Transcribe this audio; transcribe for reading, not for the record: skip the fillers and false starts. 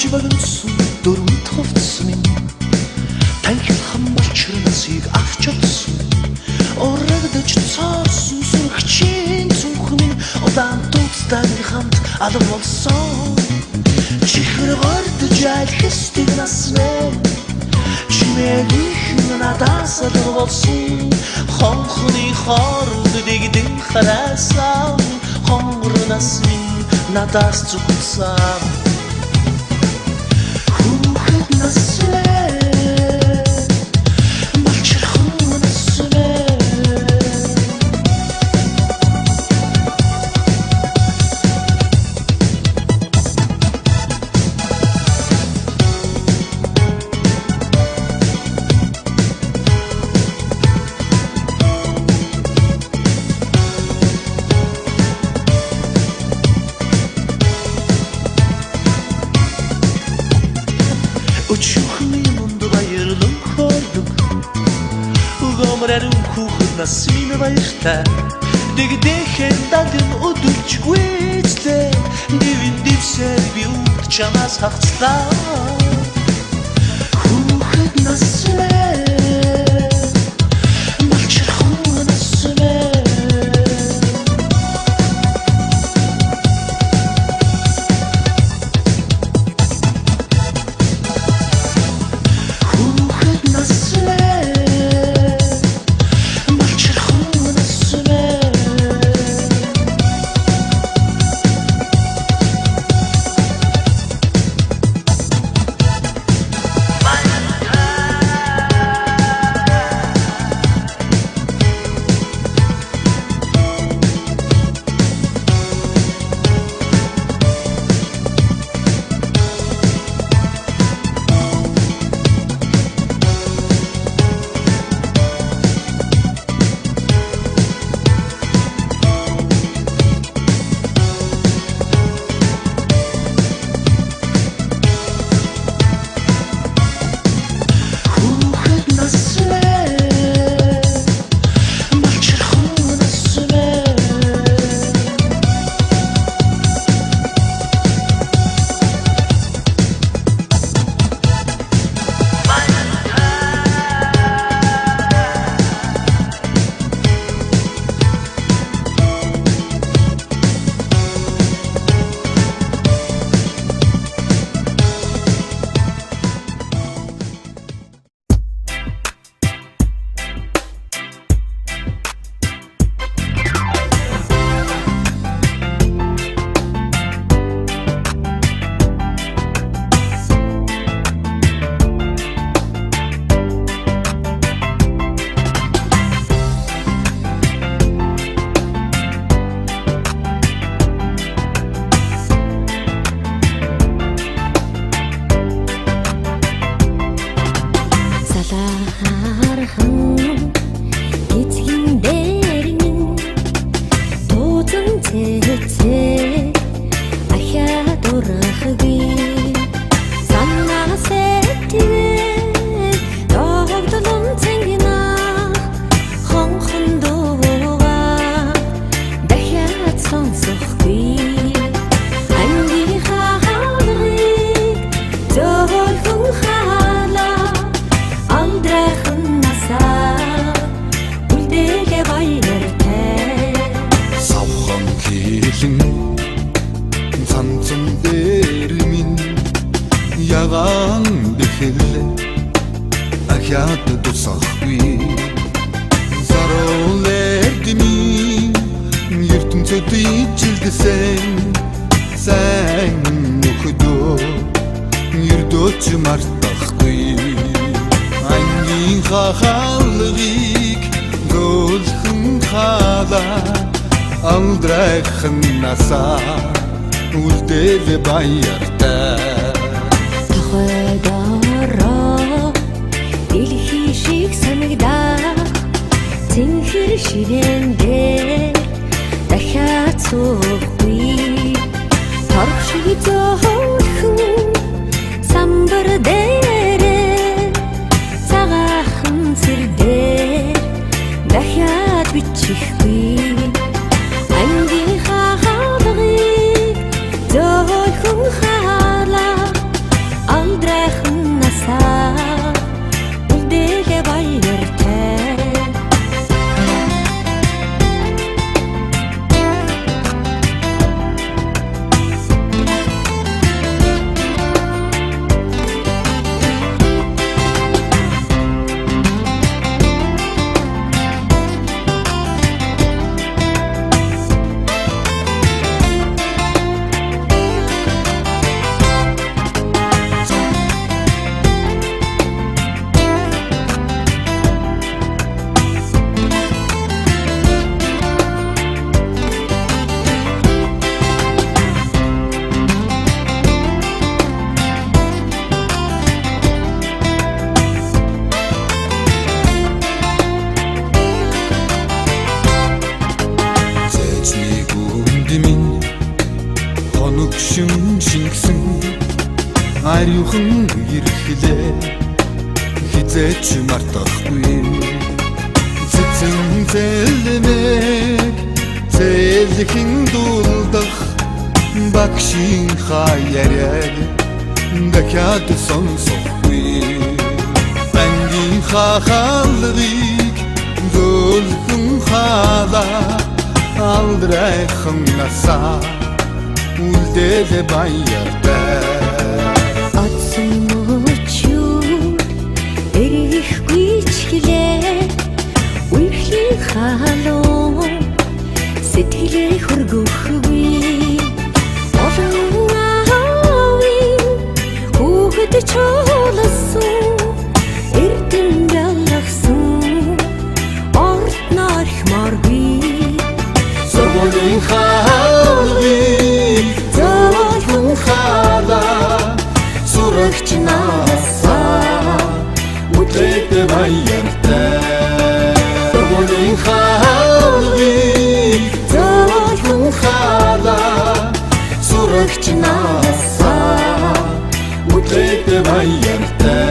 Хөвж богиносон дөрвөн товцсон минь танхилхан болчир насыг авч олсон урагдаж цаарсан сүрхчийн зүнх минь удаан туцтай хамт алга болсон чихэр гордож айлхстыг насмэ чимээх надаас алга болсон хонхны хооронд дэгдэн хараасан хонгор нас минь надаас зүгтсэн хүүхэд насмэ Өчүүхний мунд баярлан хордог Угомрарун хүүхэд нас минь баяртай Дэгдэхэн дагэн өдөрчгүйцтэй Дивэн дивсээр би үд чамаас хагцлаа Хүүхэд нас Ягаан бэхэлэ ахяат тусахгүй Заролэдми ертөнцөд ижилдэсэн сайн нөхөдөө ердөөч мартахгүй ангийн хахалгыг зөөлхөн халаа алдрайхан насаа үлдэл баяртай Хойдороо дэлхий шиг санагдаа Цэнхэр ширээндээ дахиад суухгүй Торх шиг зөөлхөн самбар дээрээ цагаахан сэрдээ дахиад бичихгүй ангийн хахалгыг зөөлхөн халаа Ариухан ирэхлээ хизээч мартахгүй цэцэн зэлмэг зэлхэн дулдах багшийн хаяад дахиад сонсохгүй бангийн хахалрыг зөөлхөн халаа алдрайхан насаа үлдэл баяртай Атсан мөчүү эрэхгүй чиглээ үерхлийн халуун сэтгэлээ хөргөхгүй олон аавын хүүхэд чуулсан эрдэм ялгсан орд нархмаргүй Сургуулийн хаалгыг зөөлхөн халаа сурагч насаа үлдээд баяртай Сургуулийн хаалгыг зөөлхөн халаа сурагч насаа үлдээд баяртай